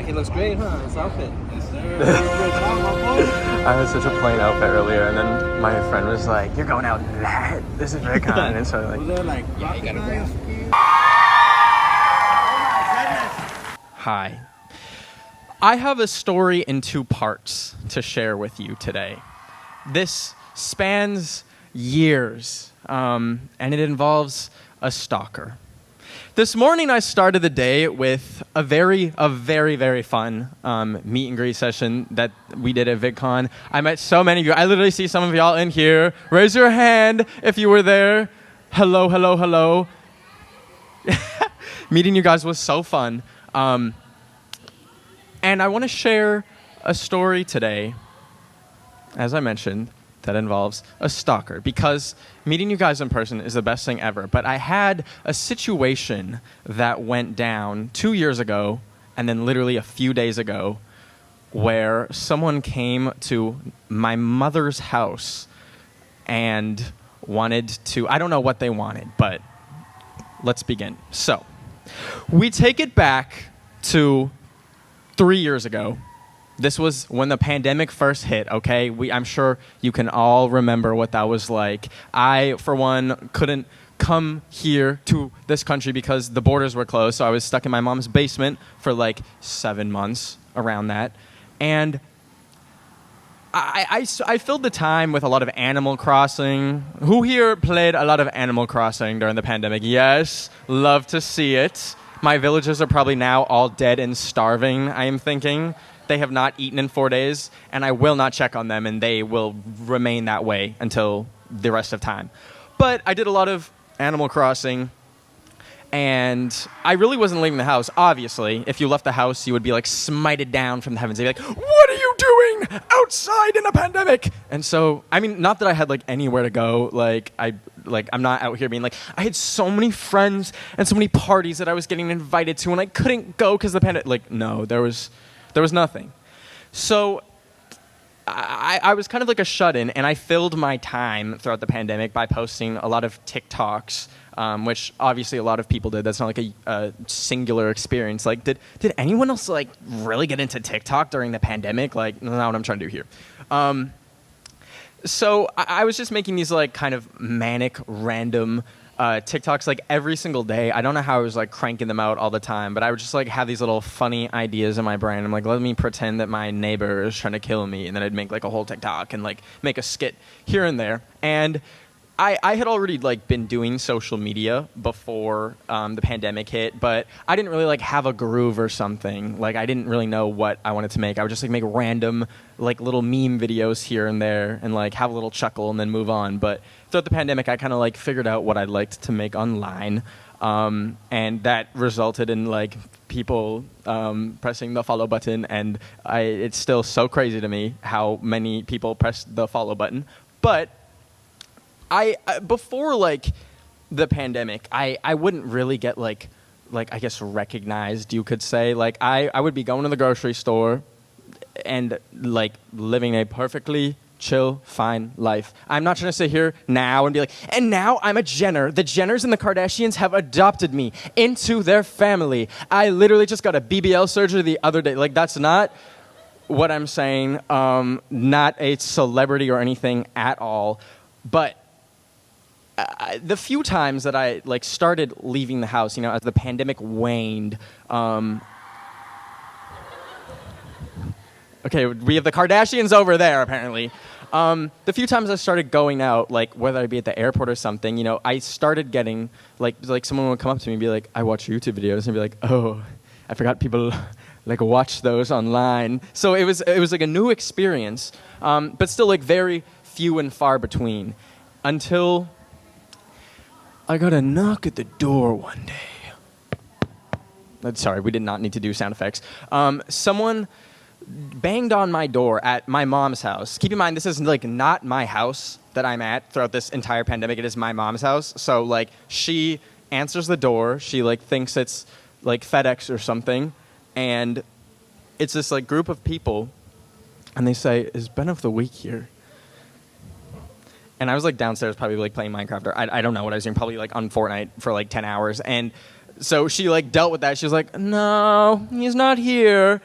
He looks great, huh? His outfit. Yes, sir. I had such a plain outfit earlier, and then my friend was like, "You're going out in that. This is VidCon." And so like, Yeah, you gotta grab. Hi. I have a story in 2 parts to share with you today. This spans years, and it involves a stalker. This morning, I started the day with a very, very fun meet and greet session that we did at VidCon. I met so many of you. I literally see some of y'all in here. Raise your hand if you were there. Hello, hello, hello. Meeting you guys was so fun. And I want to share a story today, as I mentioned, that involves a stalker, because meeting you guys in person is the best thing ever. But I had a situation that went down 2 years ago, and then literally a few days ago, where someone came to my mother's house and wanted to, I don't know what they wanted, but let's begin. So, we take it back to 3 years ago. This was when the pandemic first hit, okay? I'm sure you can all remember what that was like. I, for one, couldn't come here to this country because the borders were closed, so I was stuck in my mom's basement for like 7 months, around that. And I filled the time with a lot of Animal Crossing. Who here played a lot of Animal Crossing during the pandemic? Yes, love to see it. My villagers are probably now all dead and starving, I am thinking. They have not eaten in 4 days, and I will not check on them, and they will remain that way until the rest of time. But I did a lot of Animal Crossing, and I really wasn't leaving the house. Obviously, if you left the house, you would be like smited down from the heavens. They'd be like, "What are you doing outside in a pandemic?" And so, I mean, not that I had like anywhere to go. I'm not out here being like, I had so many friends and so many parties that I was getting invited to, and I couldn't go because of the pandemic. Like, no, there was nothing. So I was kind of like a shut-in, and I filled my time throughout the pandemic by posting a lot of TikToks, which obviously a lot of people did. That's not like a singular experience. Like, did anyone else like really get into TikTok during the pandemic? Like, that's not what I'm trying to do here. So I was just making these like kind of manic, random TikToks like every single day. I don't know how I was like cranking them out all the time, but I would just like have these little funny ideas in my brain. I'm like, let me pretend that my neighbor is trying to kill me, and then I'd make like a whole TikTok and like make a skit here and there. And I had already like been doing social media before the pandemic hit, but I didn't really like have a groove or something. Like I didn't really know what I wanted to make. I would just like make random like little meme videos here and there and like have a little chuckle and then move on. But throughout the pandemic, I kind of like figured out what I liked to make online, and that resulted in like people pressing the follow button. And it's still so crazy to me how many people press the follow button. But I before like the pandemic, I wouldn't really get like I guess recognized, you could say. Like I would be going to the grocery store and like living a perfectly chill, fine life. I'm not trying to sit here now and be like, and now I'm a Jenner. The Jenners and the Kardashians have adopted me into their family. I literally just got a BBL surgery the other day. Like that's not what I'm saying. Not a celebrity or anything at all, but the few times that I like started leaving the house, you know, as the pandemic waned. Okay, we have the Kardashians over there, apparently. The few times I started going out, like whether I be at the airport or something, you know, I started getting like someone would come up to me and be like, "I watch YouTube videos," and be like, "Oh, I forgot people like watch those online." So it was like a new experience, but still like very few and far between, until I got a knock at the door one day. Sorry, we did not need to do sound effects. Someone banged on my door at my mom's house. Keep in mind, this is like not my house that I'm at throughout this entire pandemic. It is my mom's house. So like she answers the door. She like thinks it's like FedEx or something. And it's this like group of people. And they say, "Is Ben of the Week here?" And I was like downstairs probably like playing Minecraft, or I don't know what I was doing, probably like on Fortnite for like 10 hours. And So she like dealt with that. She was like, no, he's not here.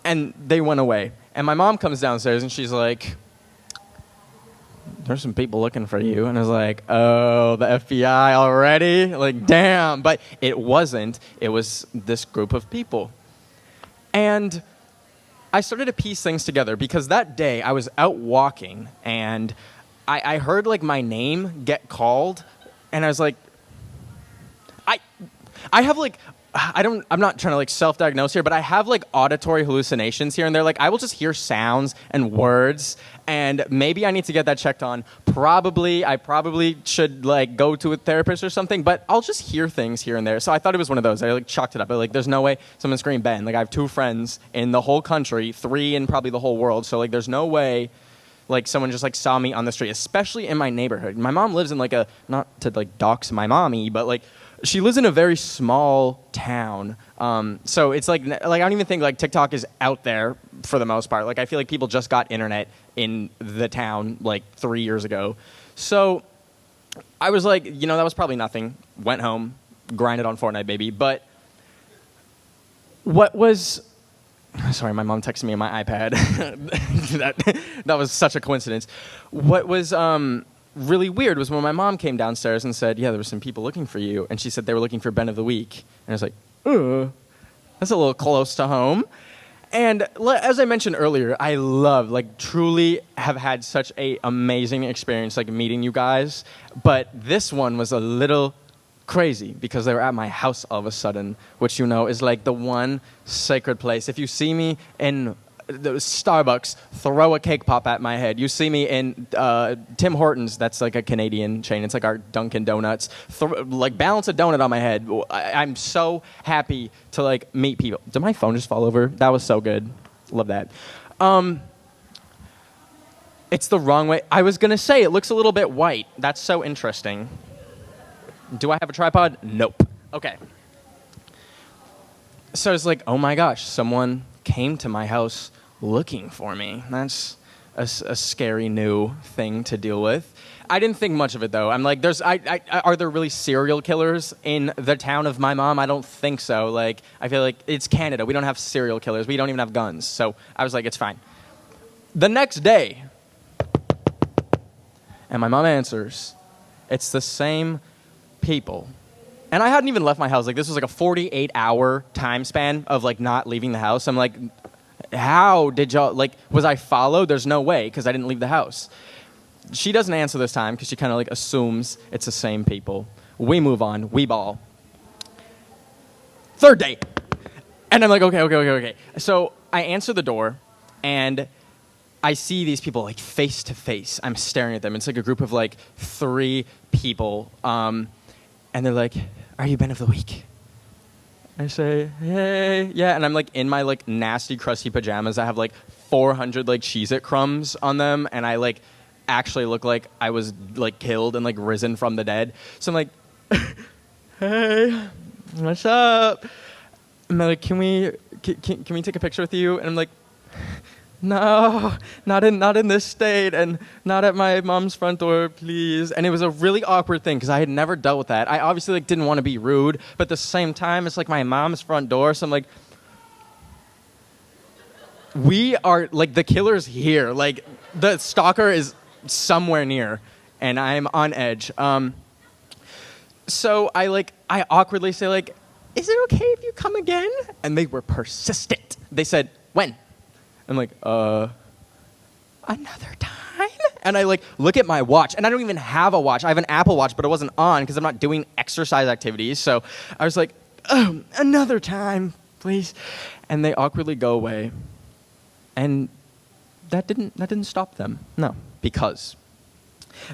And they went away. And my mom comes downstairs and she's like, there's some people looking for you. And I was like, oh, the FBI already? Like, damn. But it wasn't. It was this group of people. And I started to piece things together because that day I was out walking and I heard like my name get called. And I was like, I have like, I'm not trying to like self-diagnose here, but I have like auditory hallucinations here and there. Like I will just hear sounds and words, and maybe I need to get that checked on. I probably should like go to a therapist or something, but I'll just hear things here and there. So I thought it was one of those. I like chalked it up. Like there's no way someone screamed Ben. Like I have 2 friends in the whole country, 3 in probably the whole world. So like there's no way like someone just like saw me on the street, especially in my neighborhood. My mom lives in like a, not to like dox my mommy, but like she lives in a very small town. So it's like I don't even think like TikTok is out there for the most part. Like I feel like people just got internet in the town like 3 years ago. So I was like, that was probably nothing. Went home, grinded on Fortnite, baby. But what was... Sorry, my mom texted me on my iPad. that was such a coincidence. What was really weird was when my mom came downstairs and said, yeah, there were some people looking for you. And she said they were looking for Ben of the Week. And I was like, that's a little close to home. And as I mentioned earlier, I love, like, truly have had such a amazing experience, like, meeting you guys. But this one was a little crazy because they were at my house all of a sudden, which is like the one sacred place. If you see me in the Starbucks, throw a cake pop at my head. You see me in Tim Hortons, that's like a Canadian chain. It's like our Dunkin' Donuts. Balance a donut on my head. I'm so happy to like meet people. Did my phone just fall over? That was so good. Love that. It's the wrong way. I was gonna say it looks a little bit white. That's so interesting. Do I have a tripod? Nope. Okay. So I was like, oh my gosh, someone came to my house looking for me. That's a scary new thing to deal with. I didn't think much of it though. I'm like, are there really serial killers in the town of my mom? I don't think so. Like, I feel like it's Canada. We don't have serial killers. We don't even have guns. So I was like, it's fine. The next day, and my mom answers. It's the same people. And I hadn't even left my house. Like, this was like a 48-hour time span of like not leaving the house. I'm like, how did y'all, like, was I followed? There's no way, because I didn't leave the house. She doesn't answer this time because she kind of like assumes it's the same people. We move on. We ball. Third date. And I'm like, okay. So I answer the door, and I see these people like face to face. I'm staring at them. It's like a group of like 3 people. And they're like, are you Ben of the Week? I say, hey, yeah. And I'm like in my like nasty, crusty pajamas. I have like 400 like Cheez-It crumbs on them. And I like actually look like I was like killed and like risen from the dead. So I'm like, hey, what's up? And they're like, can we take a picture with you? And I'm like, no, not in this state, and not at my mom's front door, please. And it was a really awkward thing because I had never dealt with that. I obviously like didn't want to be rude, but at the same time, it's like my mom's front door, so I'm like, we are like the killer's here. Like the stalker is somewhere near, and I'm on edge. So I awkwardly say like, is it okay if you come again? And they were persistent. They said, when? I'm like, another time? And I like look at my watch, and I don't even have a watch. I have an Apple Watch, but it wasn't on because I'm not doing exercise activities. So I was like, another time, please. And they awkwardly go away. And that didn't stop them. No, because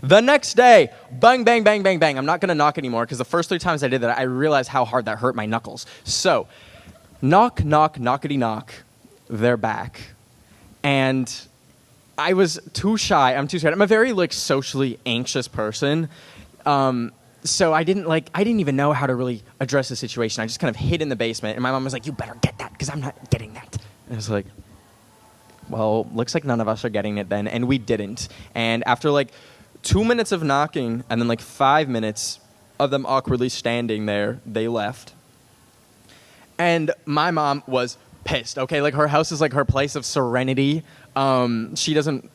the next day, bang, bang, bang, bang, bang. I'm not going to knock anymore because the first 3 times I did that, I realized how hard that hurt my knuckles. So knock, knock, knockety knock. They're back. And I was too shy. I'm too scared. I'm a very like socially anxious person. So I didn't even know how to really address the situation. I just kind of hid in the basement, and my mom was like, you better get that because I'm not getting that. And I was like, well, looks like none of us are getting it then. And we didn't. And after like 2 minutes of knocking and then like 5 minutes of them awkwardly standing there, they left. And my mom was pissed, okay? Like, her house is like her place of serenity. She doesn't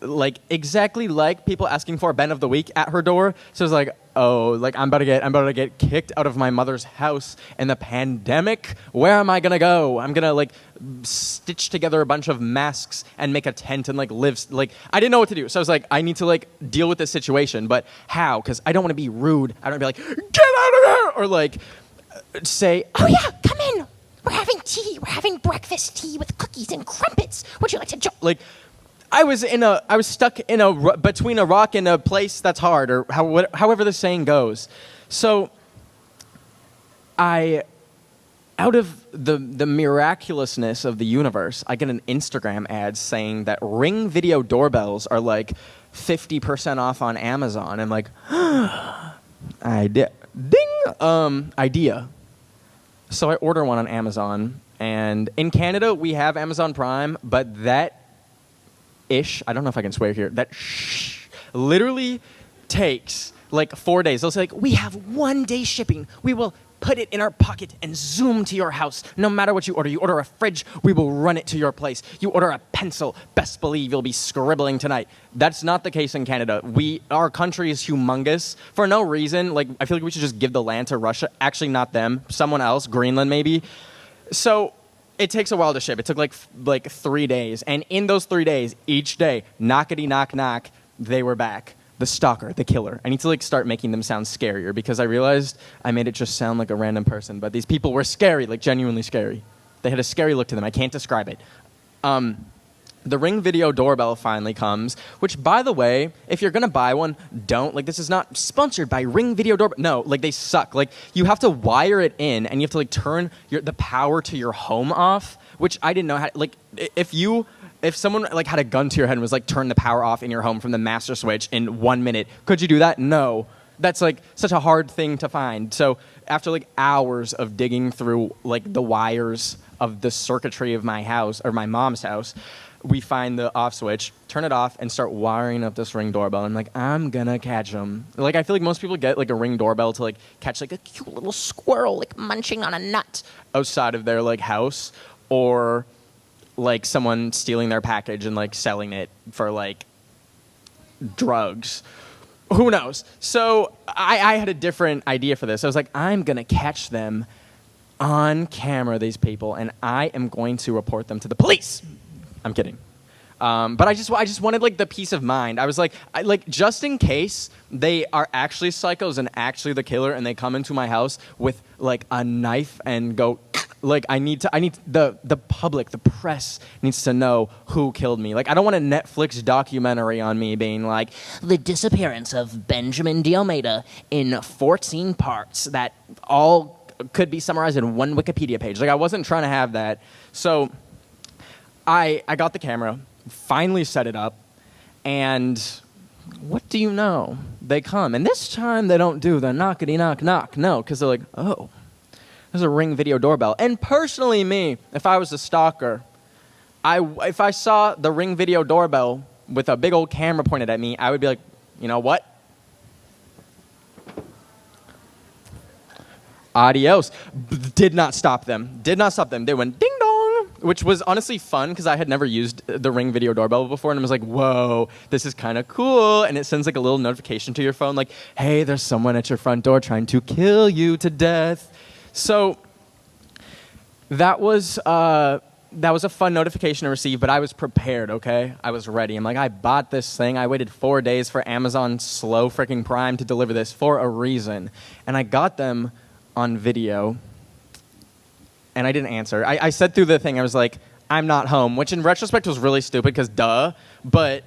exactly like people asking for a Ben of the Week at her door. So it's like, oh, like I'm about to get kicked out of my mother's house in the pandemic. Where am I gonna go? I'm gonna stitch together a bunch of masks and make a tent and live. I didn't know what to do. So I was like, I need to deal with this situation, but how? Because I don't want to be rude. I don't want to be like, get out of here, or say, Oh yeah, come in. We're having tea. We're having breakfast tea with cookies and crumpets. Would you like to join? I was stuck between a rock and a place that's hard, or however the saying goes. So out of the miraculousness of the universe, I get an Instagram ad saying that Ring video doorbells are 50% off on Amazon. I'm like, idea. Ding! Idea. So I order one on Amazon, and in Canada we have Amazon Prime, but that I don't know if I can swear here, that literally takes 4 days. They'll say we have 1 day shipping. We will put it in our pocket and zoom to your house. No matter what you order. You order a fridge, we will run it to your place. You order a pencil, best believe you'll be scribbling tonight. That's not the case in Canada. Our country is humongous for no reason. I feel like we should just give the land to Russia. Actually, not them. Someone else, Greenland maybe. So it takes a while to ship. It took like 3 days. And in those 3 days, each day, knockety knock knock, they were back. The stalker, the killer. I need to start making them sound scarier because I realized I made it just sound like a random person. But these people were scary, genuinely scary. They had a scary look to them. I can't describe it. The Ring video doorbell finally comes, which, by the way, if you're going to buy one, don't. This is not sponsored by Ring video doorbell. No, they suck. You have to wire it in, and you have to, turn the power to your home off, which I didn't know how. If someone had a gun to your head and was turn the power off in your home from the master switch in 1 minute, could you do that? No. That's such a hard thing to find. So after hours of digging through the wires of the circuitry of my house or my mom's house, we find the off switch, turn it off, and start wiring up this Ring doorbell. I'm I'm gonna catch them. I feel like most people get a Ring doorbell to catch a cute little squirrel munching on a nut outside of their house, or someone stealing their package and selling it for drugs. Who knows? So I had a different idea for this. I was I'm gonna catch them on camera, these people, and I am going to report them to the police. I'm kidding. But I just wanted the peace of mind. I was just in case they are actually psychos and actually the killer, and they come into my house with a knife and go. I need the public, the press needs to know who killed me. I don't want a Netflix documentary on me being the disappearance of Benjamin D'Almeida in 14 parts that all could be summarized in one Wikipedia page. I wasn't trying to have that. So I got the camera, finally set it up, and what do you know? They come, and this time they don't do the knockety knock knock. No, because they're oh, there's a Ring video doorbell. And personally, me, if I was a stalker, if I saw the Ring video doorbell with a big old camera pointed at me, I would be you know what? Adios. Did not stop them. They went ding dong, which was honestly fun because I had never used the Ring video doorbell before, and I was whoa, this is kind of cool. And it sends a little notification to your phone hey, there's someone at your front door trying to kill you to death. So that was a fun notification to receive, but I was prepared, okay? I was ready. I'm I bought this thing. I waited 4 days for Amazon slow freaking Prime to deliver this for a reason. And I got them on video, and I didn't answer. I said through the thing, I was I'm not home, which in retrospect was really stupid because duh, but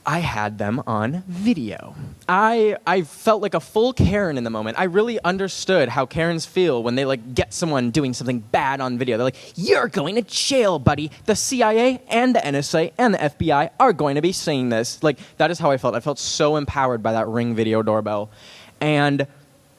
I had them on video. I felt like a full Karen in the moment. I really understood how Karens feel when they get someone doing something bad on video. They're you're going to jail, buddy. The CIA and the NSA and the FBI are going to be seeing this. That is how I felt. I felt so empowered by that Ring video doorbell. And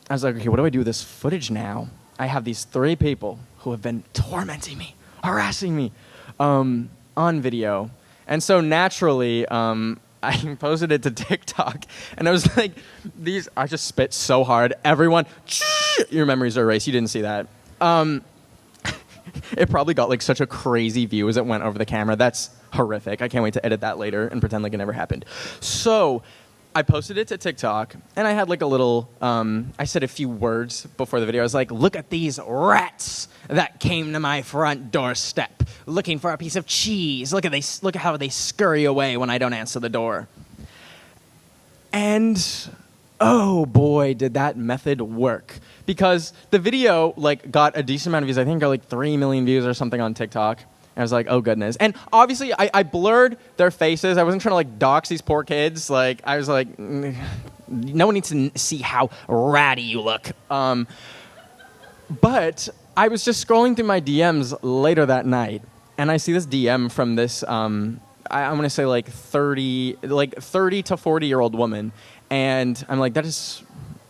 I was okay, what do I do with this footage now? I have these 3 people who have been tormenting me, harassing me on video. And so naturally, I posted it to TikTok, and I was I just spit so hard. Everyone, your memories are erased. You didn't see that. It probably got like such a crazy view as it went over the camera. That's horrific. I can't wait to edit that later and pretend like it never happened. So I posted it to TikTok, and I had like a little, I said a few words before the video. I was like, look at these rats that came to my front doorstep looking for a piece of cheese. Look at how they scurry away when I don't answer the door. And oh boy, did that method work. Because the video like got a decent amount of views. I think got like 3 million views or something on TikTok. I was like, oh goodness. And obviously I blurred their faces. I wasn't trying to like dox these poor kids. Like I was like, no one needs to see how ratty you look. But I was just scrolling through my DMs later that night, and I see this DM from this, I'm gonna say like 30 to 40-year-old woman. And I'm like, that is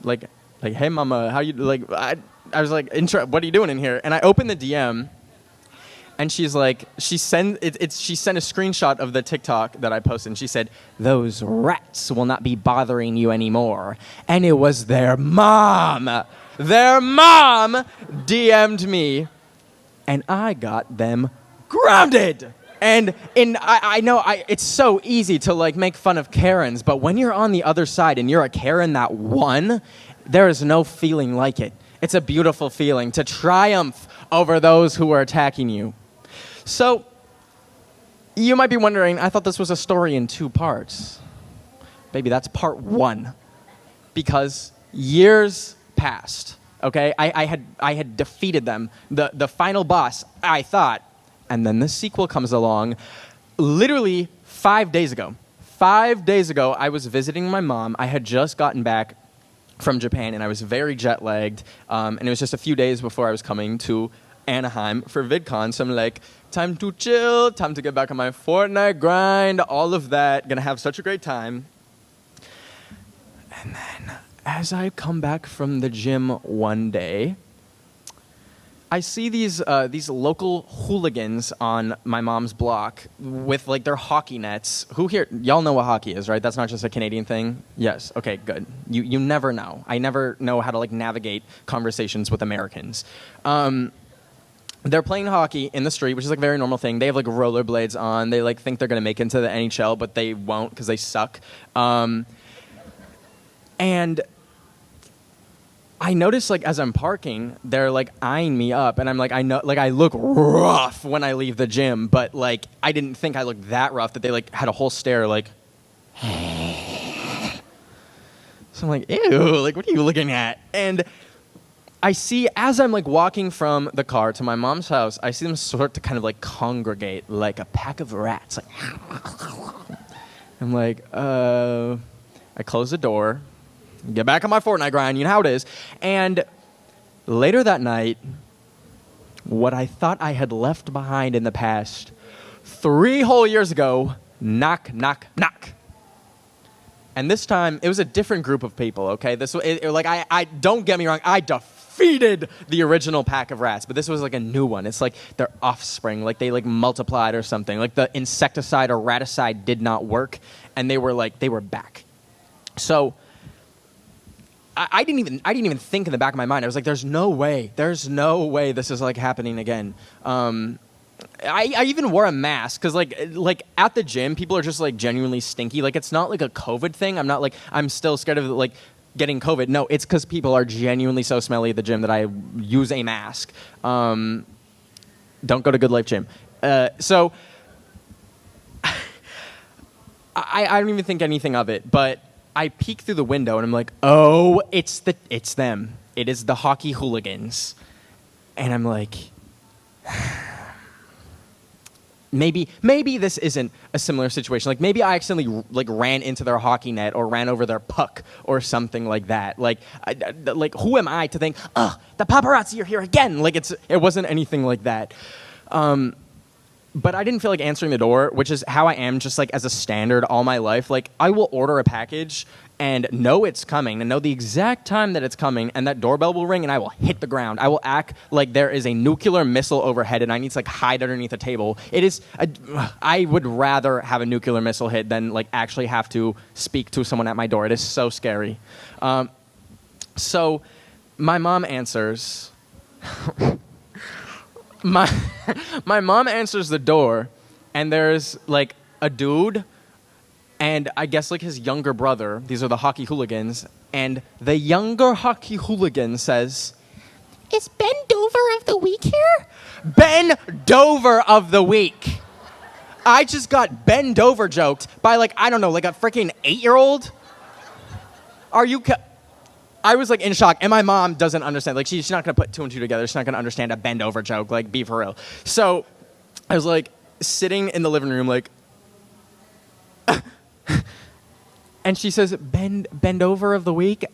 like, hey mama, how you, like, I was like, what are you doing in here? And I opened the DM, and she's like, she sent a screenshot of the TikTok that I posted, and she said, those rats will not be bothering you anymore. And it was their mom. Their mom DM'd me, and I got them grounded. And I know it's so easy to like make fun of Karens, but when you're on the other side and you're a Karen that won, there is no feeling like it. It's a beautiful feeling to triumph over those who are attacking you. So, you might be wondering, I thought this was a story in 2 parts. Baby, that's part 1. Because years passed, okay? I had defeated them, the final boss, I thought. And then the sequel comes along literally 5 days ago. 5 days ago, I was visiting my mom. I had just gotten back from Japan, and I was very jet-lagged. And it was just a few days before I was coming to Anaheim for VidCon. So I'm like, time to chill, time to get back on my Fortnite grind, all of that. Gonna have such a great time. And then as I come back from the gym one day, I see these local hooligans on my mom's block with like their hockey nets. Who here, y'all know what hockey is, right? That's not just a Canadian thing? Yes, okay, good. You never know. I never know how to like navigate conversations with Americans. They're playing hockey in the street, which is like a very normal thing. They have like rollerblades on. They like think they're gonna make it into the NHL, but they won't because they suck. And I notice like as I'm parking, they're like eyeing me up, and I'm like, I know, like I look rough when I leave the gym, but like I didn't think I looked that rough that they like had a whole stare like. So I'm like, ew, like what are you looking at? And I see as I'm like walking from the car to my mom's house, I see them sort to kind of like congregate like a pack of rats. Like, I'm like, I close the door. Get back on my Fortnite grind, you know how it is. And later that night, what I thought I had left behind in the past 3 whole years ago, knock, knock, knock. And this time, it was a different group of people, okay? I don't get me wrong, I defeated the original pack of rats, but this was like a new one. It's like their offspring, like they like multiplied or something. Like the insecticide or raticide did not work, and they were back. So I didn't even think in the back of my mind. I was like, there's no way this is like happening again. I even wore a mask because like at the gym, people are just like genuinely stinky. Like it's not like a COVID thing. I'm not like, I'm still scared of like getting COVID. No, it's because people are genuinely so smelly at the gym that I use a mask. Don't go to Good Life Gym. So I don't even think anything of it, but I peek through the window and I'm like, oh, it's them. It is the hockey hooligans. And I'm like, maybe this isn't a similar situation. Like maybe I accidentally like ran into their hockey net or ran over their puck or something like that. Like who am I to think, the paparazzi are here again? Like it wasn't anything like that. But I didn't feel like answering the door, which is how I am just like as a standard all my life. Like I will order a package and know it's coming and know the exact time that it's coming, and that doorbell will ring and I will hit the ground. I will act like there is a nuclear missile overhead and I need to like hide underneath a table. I would rather have a nuclear missile hit than like actually have to speak to someone at my door. It is so scary. So my mom answers. my my mom answers the door, and there's like a dude, and I guess like his younger brother. These are the hockey hooligans, and the younger hockey hooligan says, "Is Ben Dover of the week here?" Ben Dover of the week. I just got Ben Dover joked by like, I don't know, like a freaking 8-year-old. Are you? I was like in shock, and my mom doesn't understand. Like she's not gonna put 2 and 2 together. She's not gonna understand a bend over joke. Like, be for real. So I was like sitting in the living room, like, and she says, "Bend over of the week."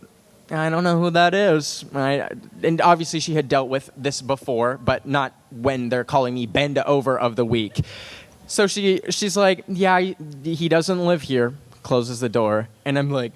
I don't know who that is. And obviously she had dealt with this before, but not when they're calling me bend over of the week. So she's like, "Yeah, he doesn't live here." Closes the door, and I'm like,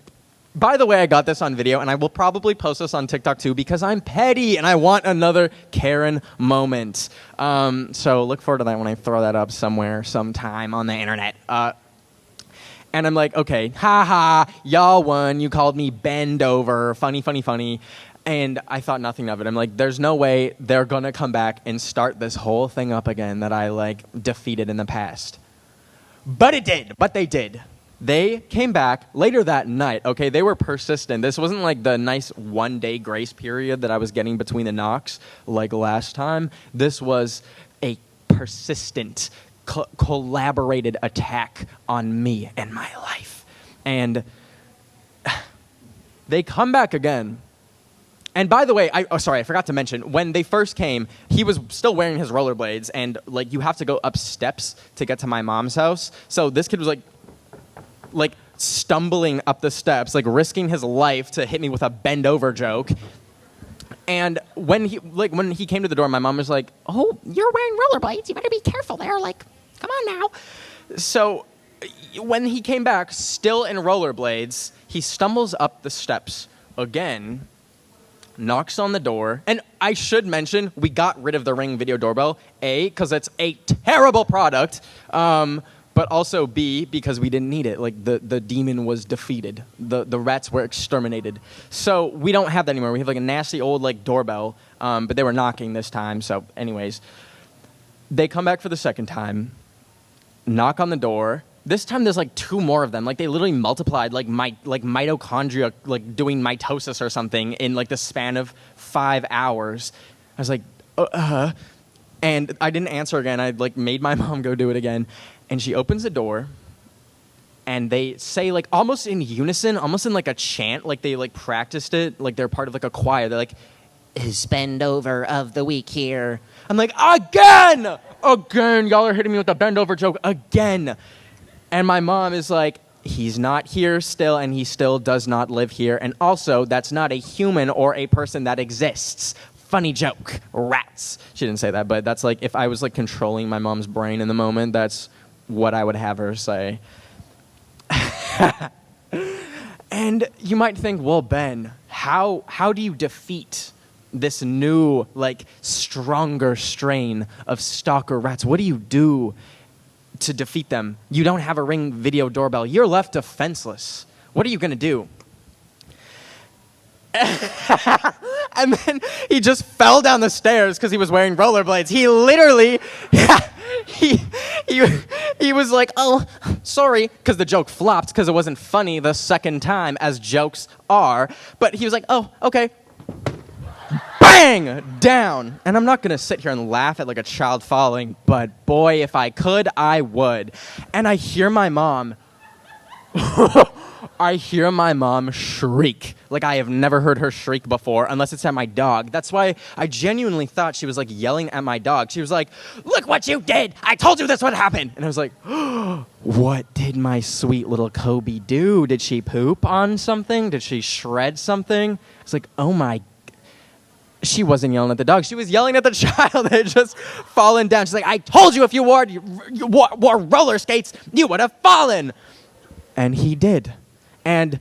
by the way, I got this on video, and I will probably post this on TikTok too because I'm petty and I want another Karen moment. So look forward to that when I throw that up somewhere, sometime on the internet. And I'm like, okay, haha, y'all won. You called me bend over. Funny, funny, funny. And I thought nothing of it. I'm like, there's no way they're going to come back and start this whole thing up again that I like defeated in the past. But it did. But they did. They came back later that night, okay? They were persistent. This wasn't like the nice one-day grace period that I was getting between the knocks like last time. This was a persistent, collaborated attack on me and my life. And they come back again. And by the way, I forgot to mention, when they first came, he was still wearing his rollerblades, and like you have to go up steps to get to my mom's house. So this kid was like stumbling up the steps, like risking his life to hit me with a bend over joke. And when he came to the door, my mom was like, "Oh, you're wearing rollerblades. You better be careful there. Like, come on now." So when he came back, still in rollerblades, he stumbles up the steps again, knocks on the door. And I should mention, we got rid of the Ring video doorbell, A, because it's a terrible product, but also B, because we didn't need it. Like, the demon was defeated. The rats were exterminated. So we don't have that anymore. We have like a nasty old like doorbell, but they were knocking this time. So anyways, they come back for the second time, knock on the door. This time there's like 2 more of them. Like they literally multiplied like mitochondria, like doing mitosis or something in like the span of 5 hours. I was like, and I didn't answer again. I like made my mom go do it again. And she opens the door, and they say like almost in unison, almost in like a chant, like they like practiced it, like they're part of like a choir. They're like, "Is bend over of the week here?" I'm like, again, y'all are hitting me with the bend over joke again. And my mom is like, "He's not here still, and he still does not live here. And also, that's not a human or a person that exists. Funny joke. Rats." She didn't say that, but that's like, if I was like controlling my mom's brain in the moment, that's what I would have her say. And you might think, well, Ben, how do you defeat this new, like, stronger strain of stalker rats? What do you do to defeat them? You don't have a Ring video doorbell. You're left defenseless. What are you going to do? And then he just fell down the stairs because he was wearing rollerblades. He literally, he was like, "Oh, sorry," because the joke flopped because it wasn't funny the second time, as jokes are. But he was like, "Oh, okay." Bang! Down. And I'm not going to sit here and laugh at like a child falling, but boy, if I could, I would. And I hear my mom shriek like I have never heard her shriek before, unless it's at my dog. That's why I genuinely thought she was like yelling at my dog. She was like, "Look what you did. I told you this would happen." And I was like, what did my sweet little Kobe do? Did she poop on something? Did she shred something? It's like, oh my. She wasn't yelling at the dog. She was yelling at the child that had just fallen down. She's like, "I told you if you wore roller skates, you would have fallen." And he did. And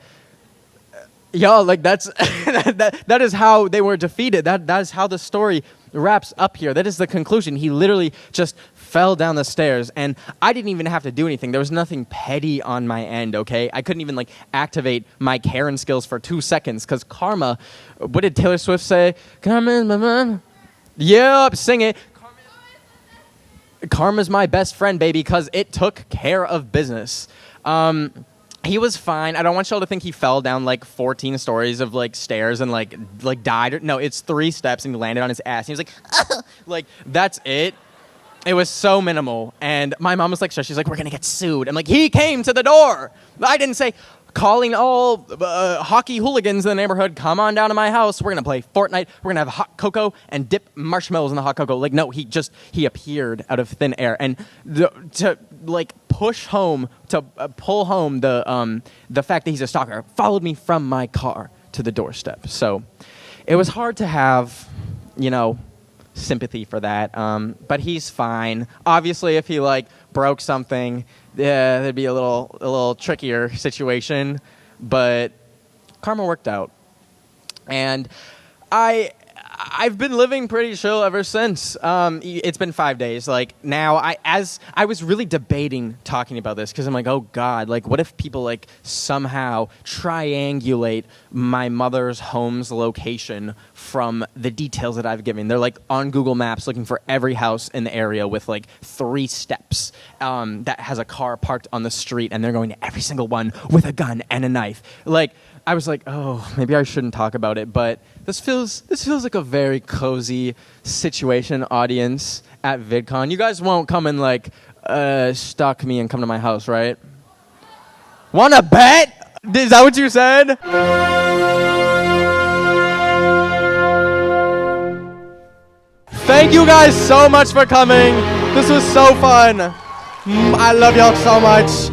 y'all, like that's that is how they were defeated. That is how the story wraps up here. That is the conclusion. He literally just fell down the stairs, and I didn't even have to do anything. There was nothing petty on my end, okay? I couldn't even like activate my Karen skills for 2 seconds because karma. What did Taylor Swift say? Karma is my mom. Yep, sing it. karma's my best friend, baby, because it took care of business. He was fine. I don't want y'all to think he fell down like 14 stories of like stairs and like died. No, it's 3 steps and he landed on his ass. And he was like, like that's it. It was so minimal. And my mom was like, she's like, we're going to get sued. I'm like, he came to the door. I didn't say, calling all hockey hooligans in the neighborhood, come on down to my house. We're going to play Fortnite. We're going to have hot cocoa and dip marshmallows in the hot cocoa. Like, no, he appeared out of thin air. And to pull home the fact that he's a stalker, followed me from my car to the doorstep. So it was hard to have, sympathy for that, but he's fine. Obviously, if he like broke something, yeah, there'd be a little trickier situation, but karma worked out, and I've been living pretty chill ever since. It's been 5 days. Like now, I was really debating talking about this because I'm like, oh God, like what if people like somehow triangulate my mother's home's location from the details that I've given? They're like on Google Maps looking for every house in the area with like 3 steps that has a car parked on the street, and they're going to every single one with a gun and a knife. Like I was like, oh, maybe I shouldn't talk about it, but this feels like a very cozy situation, audience at VidCon. You guys won't come and like stalk me and come to my house, right? Wanna bet? Is that what you said? Thank you guys so much for coming. This was so fun. I love y'all so much.